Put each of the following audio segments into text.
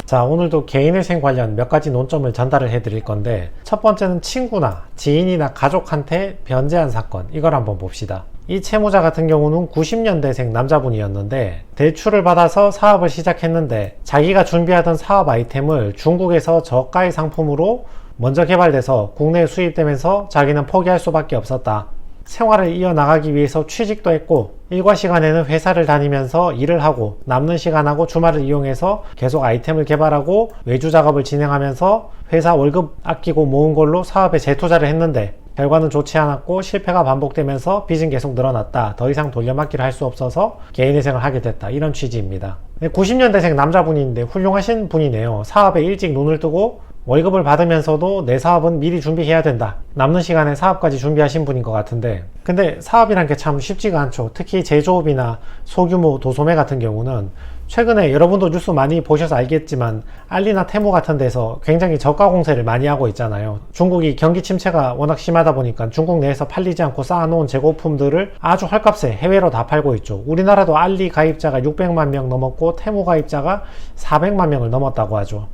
자, 오늘도 개인회생 관련 몇 가지 논점을 전달을 해 드릴 건데, 첫 번째는 친구나 지인이나 가족한테 변제한 사건, 이걸 한번 봅시다. 이 채무자 같은 경우는 90년대생 남자분이었는데, 대출을 받아서 사업을 시작했는데 자기가 준비하던 사업 아이템을 중국에서 저가의 상품으로 먼저 개발돼서 국내에 수입되면서 자기는 포기할 수밖에 없었다. 생활을 이어나가기 위해서 취직도 했고, 일과 시간에는 회사를 다니면서 일을 하고, 남는 시간하고 주말을 이용해서 계속 아이템을 개발하고 외주 작업을 진행하면서 회사 월급 아끼고 모은 걸로 사업에 재투자를 했는데 결과는 좋지 않았고 실패가 반복되면서 빚은 계속 늘어났다. 더 이상 돌려막기를 할 수 없어서 개인회생을 하게 됐다. 이런 취지입니다. 90년대생 남자분인데 훌륭하신 분이네요. 사업에 일찍 눈을 뜨고 월급을 받으면서도 내 사업은 미리 준비해야 된다. 남는 시간에 사업까지 준비하신 분인 것 같은데, 근데 사업이란 게 참 쉽지가 않죠. 특히 제조업이나 소규모 도소매 같은 경우는 최근에 여러분도 뉴스 많이 보셔서 알겠지만 알리나 테무 같은 데서 굉장히 저가 공세를 많이 하고 있잖아요. 중국이 경기 침체가 워낙 심하다 보니까 중국 내에서 팔리지 않고 쌓아놓은 재고품들을 아주 헐값에 해외로 다 팔고 있죠. 우리나라도 알리 가입자가 600만 명 넘었고 테무 가입자가 400만 명을 넘었다고 하죠.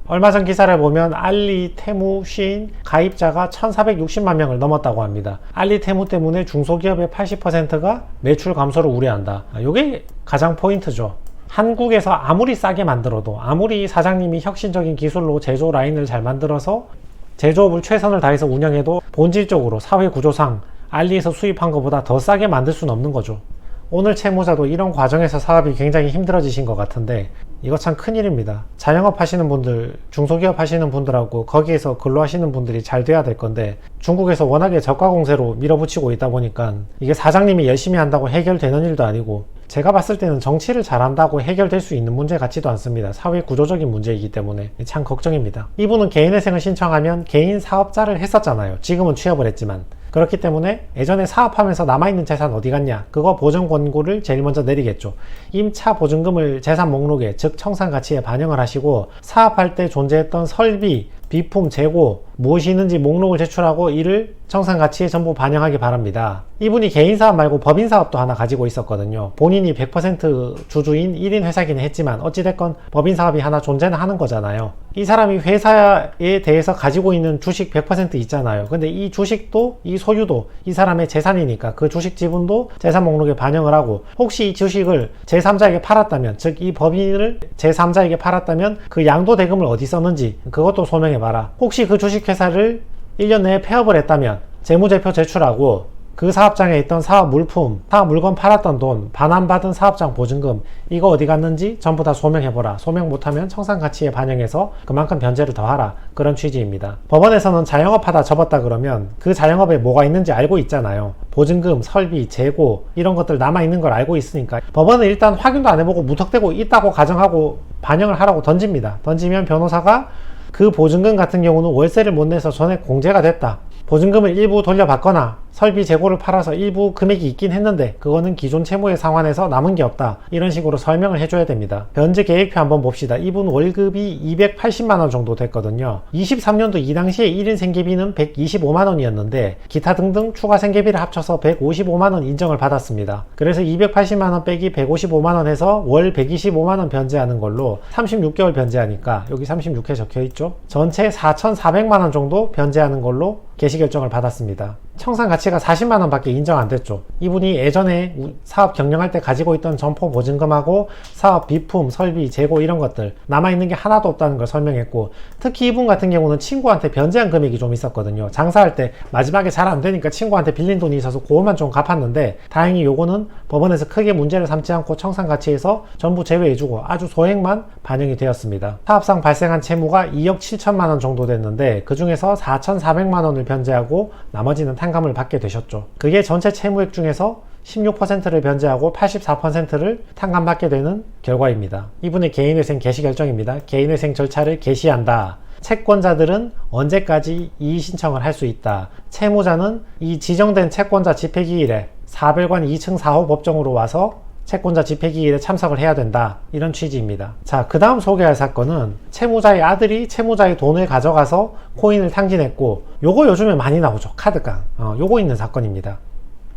얼마 전 기사를 보면 알리, 테무, 쉰 가입자가 1460만 명을 넘었다고 합니다. 알리, 테무 때문에 중소기업의 80%가 매출 감소를 우려한다. 이게 가장 포인트죠. 한국에서 아무리 싸게 만들어도, 아무리 사장님이 혁신적인 기술로 제조 라인을 잘 만들어서 제조업을 최선을 다해서 운영해도 본질적으로 사회 구조상 알리에서 수입한 것보다 더 싸게 만들 수는 없는 거죠. 오늘 채무자도 이런 과정에서 사업이 굉장히 힘들어지신 것 같은데, 이거 참 큰일입니다. 자영업 하시는 분들, 중소기업 하시는 분들하고 거기에서 근로하시는 분들이 잘 돼야 될 건데, 중국에서 워낙에 저가 공세로 밀어붙이고 있다 보니까 이게 사장님이 열심히 한다고 해결되는 일도 아니고, 제가 봤을 때는 정치를 잘한다고 해결될 수 있는 문제 같지도 않습니다. 사회 구조적인 문제이기 때문에 참 걱정입니다. 이분은 개인회생을 신청하면 개인 사업자를 했었잖아요. 지금은 취업을 했지만. 그렇기 때문에 예전에 사업하면서 남아있는 재산 어디 갔냐, 그거 보전 권고를 제일 먼저 내리겠죠. 임차 보증금을 재산 목록에, 즉 청산가치에 반영을 하시고, 사업할 때 존재했던 설비, 비품, 재고 무엇이 있는지 목록을 제출하고 이를 청산가치에 전부 반영하기 바랍니다. 이분이 개인사업 말고 법인사업도 하나 가지고 있었거든요. 본인이 100% 주주인 1인 회사긴 했지만 어찌됐건 법인사업이 하나 존재는 하는 거잖아요. 이 사람이 회사에 대해서 가지고 있는 주식 100% 있잖아요. 근데 이 주식도, 이 소유도 이 사람의 재산이니까 그 주식 지분도 재산 목록에 반영을 하고, 혹시 이 주식을 제3자에게 팔았다면, 즉 이 법인을 제3자에게 팔았다면 그 양도대금을 어디 썼는지 그것도 소명해봐라. 혹시 그 주식회사를 1년 내에 폐업을 했다면 재무제표 제출하고, 그 사업장에 있던 사업 물품, 사업 물건 팔았던 돈, 반환받은 사업장 보증금, 이거 어디 갔는지 전부 다 소명해보라. 소명 못하면 청산가치에 반영해서 그만큼 변제를 더하라. 그런 취지입니다. 법원에서는 자영업하다 접었다 그러면 그 자영업에 뭐가 있는지 알고 있잖아요. 보증금, 설비, 재고 이런 것들 남아있는 걸 알고 있으니까 법원은 일단 확인도 안 해보고 무턱대고 있다고 가정하고 반영을 하라고 던집니다. 던지면 변호사가 그 보증금 같은 경우는 월세를 못 내서 전액 공제가 됐다, 보증금을 일부 돌려받거나 설비 재고를 팔아서 일부 금액이 있긴 했는데 그거는 기존 채무에 상환해서 남은 게 없다, 이런 식으로 설명을 해줘야 됩니다. 변제 계획표 한번 봅시다. 이분 월급이 280만원 정도 됐거든요. 23년도 이 당시에 1인 생계비는 125만원이었는데 기타 등등 추가 생계비를 합쳐서 155만원 인정을 받았습니다. 그래서 280만원 빼기 155만원 해서 월 125만원 변제하는 걸로 36개월 변제하니까, 여기 36회 적혀있죠. 전체 4,400만원 정도 변제하는 걸로 개시결정을 받았습니다. 청산가치가 40만원 밖에 인정 안 됐죠. 이분이 예전에 사업 경영할 때 가지고 있던 점포 보증금하고 사업 비품, 설비, 재고 이런 것들 남아있는 게 하나도 없다는 걸 설명했고, 특히 이분 같은 경우는 친구한테 변제한 금액이 좀 있었거든요. 장사할 때 마지막에 잘 안 되니까 친구한테 빌린 돈이 있어서 그것만 좀 갚았는데, 다행히 요거는 법원에서 크게 문제를 삼지 않고 청산가치에서 전부 제외해주고 아주 소액만 반영이 되었습니다. 사업상 발생한 채무가 2억 7천만원 정도 됐는데 그 중에서 4,400만원을 변제하고 나머지는 탕감을 받게 되셨죠. 그게 전체 채무액 중에서 16%를 변제하고 84%를 탕감받게 되는 결과입니다. 이분의 개인회생 개시 결정입니다. 개인회생 절차를 개시한다. 채권자들은 언제까지 이의 신청을 할 수 있다. 채무자는 이 지정된 채권자 집회기일에 사별관 2층 4호 법정으로 와서 채권자 집회기일에 참석을 해야 된다, 이런 취지입니다. 자, 그 다음 소개할 사건은 채무자의 아들이 채무자의 돈을 가져가서 코인을 탕진했고, 요거 요즘에 많이 나오죠. 카드깡. 요거 있는 사건입니다.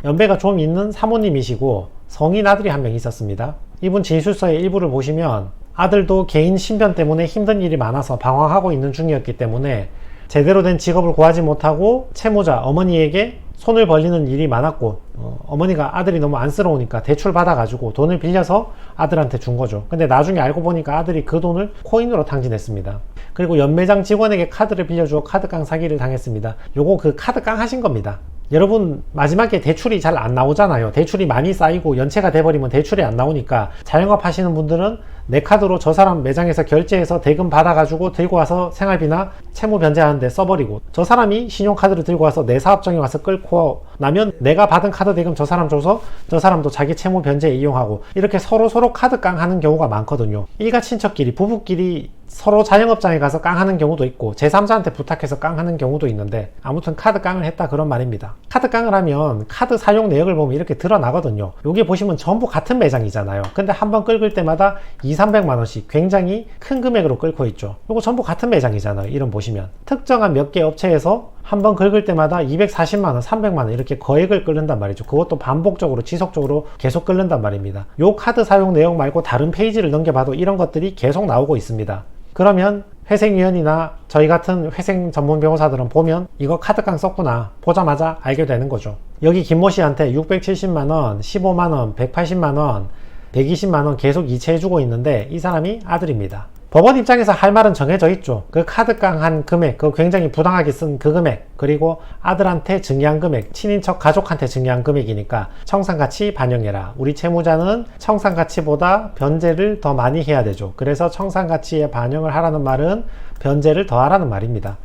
연배가 좀 있는 사모님이시고 성인 아들이 한 명 있었습니다. 이분 진술서의 일부를 보시면 아들도 개인 신변 때문에 힘든 일이 많아서 방황하고 있는 중이었기 때문에 제대로 된 직업을 구하지 못하고 채무자 어머니에게 손을 벌리는 일이 많았고, 어머니가 아들이 너무 안쓰러우니까 대출 받아가지고 돈을 빌려서 아들한테 준 거죠. 근데 나중에 알고 보니까 아들이 그 돈을 코인으로 탕진했습니다. 그리고 연매장 직원에게 카드를 빌려주어 카드깡 사기를 당했습니다. 요거 그 카드깡 하신 겁니다. 여러분, 마지막에 대출이 잘 안 나오잖아요. 대출이 많이 쌓이고 연체가 돼버리면 대출이 안 나오니까 자영업 하시는 분들은 내 카드로 저 사람 매장에서 결제해서 대금 받아가지고 들고 와서 생활비나 채무 변제하는데 써버리고, 저 사람이 신용카드를 들고 와서 내 사업장에 와서 끌고 나면 내가 받은 카드 대금 저 사람 줘서 저 사람도 자기 채무 변제에 이용하고, 이렇게 서로 카드 깡 하는 경우가 많거든요. 일가 친척끼리, 부부끼리 서로 자영업장에 가서 깡하는 경우도 있고 제3자한테 부탁해서 깡하는 경우도 있는데, 아무튼 카드 깡을 했다 그런 말입니다. 카드 깡을 하면 카드 사용 내역을 보면 이렇게 드러나거든요. 여기 보시면 전부 같은 매장이잖아요. 근데 한번 끌을 때마다 200~300만원씩 굉장히 큰 금액으로 끌고 있죠. 이거 전부 같은 매장이잖아요. 이름 보시면 특정한 몇 개 업체에서 한번 긁을 때마다 240만원, 300만원 이렇게 거액을 끓는단 말이죠. 그것도 반복적으로 지속적으로 계속 끓는단 말입니다. 요 카드 사용 내용 말고 다른 페이지를 넘겨봐도 이런 것들이 계속 나오고 있습니다. 그러면 회생위원이나 저희 같은 회생 전문 변호사들은 보면 이거 카드깡 썼구나 보자마자 알게 되는 거죠. 여기 김모 씨한테 670만원, 15만원, 180만원, 120만원 계속 이체해주고 있는데 이 사람이 아들입니다. 법원 입장에서 할 말은 정해져 있죠. 그 카드깡 한 금액, 그 굉장히 부당하게 쓴 그 금액, 그리고 아들한테 증여한 금액, 친인척 가족한테 증여한 금액이니까 청산가치 반영해라. 우리 채무자는 청산가치보다 변제를 더 많이 해야 되죠. 그래서 청산가치에 반영을 하라는 말은 변제를 더 하라는 말입니다.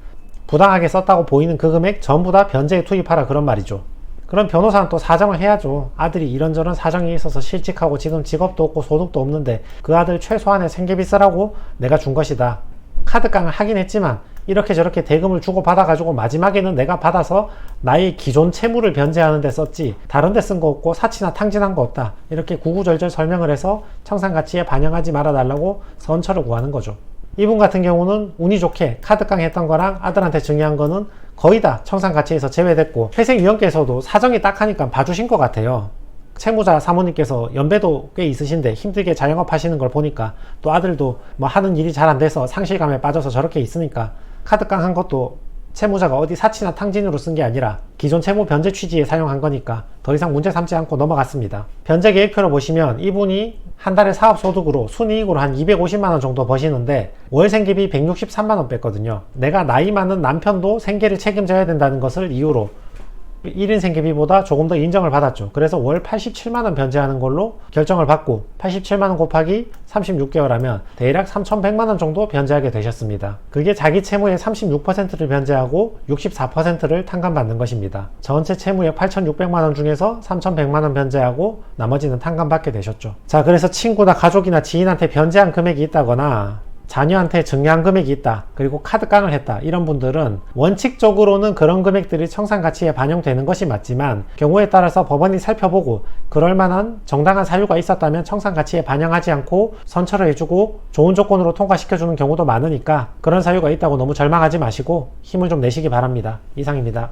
부당하게 썼다고 보이는 그 금액 전부 다 변제에 투입하라 그런 말이죠. 그럼 변호사는 또 사정을 해야죠. 아들이 이런저런 사정이 있어서 실직하고 지금 직업도 없고 소득도 없는데 그 아들 최소한의 생계비 쓰라고 내가 준 것이다. 카드깡을 하긴 했지만 이렇게 저렇게 대금을 주고 받아가지고 마지막에는 내가 받아서 나의 기존 채무를 변제하는 데 썼지 다른 데 쓴 거 없고 사치나 탕진한 거 없다. 이렇게 구구절절 설명을 해서 청산가치에 반영하지 말아달라고 선처를 구하는 거죠. 이분 같은 경우는 운이 좋게 카드깡 했던 거랑 아들한테 증여한 거는 거의 다 청산가치에서 제외됐고, 회생위원께서도 사정이 딱하니까 봐주신 것 같아요. 채무자 사모님께서 연배도 꽤 있으신데 힘들게 자영업 하시는 걸 보니까, 또 아들도 뭐 하는 일이 잘 안 돼서 상실감에 빠져서 저렇게 있으니까 카드깡 한 것도 채무자가 어디 사치나 탕진으로 쓴 게 아니라 기존 채무 변제 취지에 사용한 거니까 더 이상 문제 삼지 않고 넘어갔습니다. 변제 계획표를 보시면 이분이 한 달에 사업소득으로 순이익으로 한 250만원 정도 버시는데 월 생계비 163만원 뺐거든요. 내가 나이 많은 남편도 생계를 책임져야 된다는 것을 이유로 1인 생계비보다 조금 더 인정을 받았죠. 그래서 월 87만원 변제하는 걸로 결정을 받고 87만원 곱하기 36개월 하면 대략 3,100만원 정도 변제하게 되셨습니다. 그게 자기 채무의 36%를 변제하고 64%를 탕감받는 것입니다. 전체 채무의 8,600만원 중에서 3,100만원 변제하고 나머지는 탕감받게 되셨죠. 자, 그래서 친구나 가족이나 지인한테 변제한 금액이 있다거나 자녀한테 증여한 금액이 있다, 그리고 카드깡을 했다, 이런 분들은 원칙적으로는 그런 금액들이 청산가치에 반영되는 것이 맞지만 경우에 따라서 법원이 살펴보고 그럴 만한 정당한 사유가 있었다면 청산가치에 반영하지 않고 선처를 해주고 좋은 조건으로 통과시켜주는 경우도 많으니까 그런 사유가 있다고 너무 절망하지 마시고 힘을 좀 내시기 바랍니다. 이상입니다.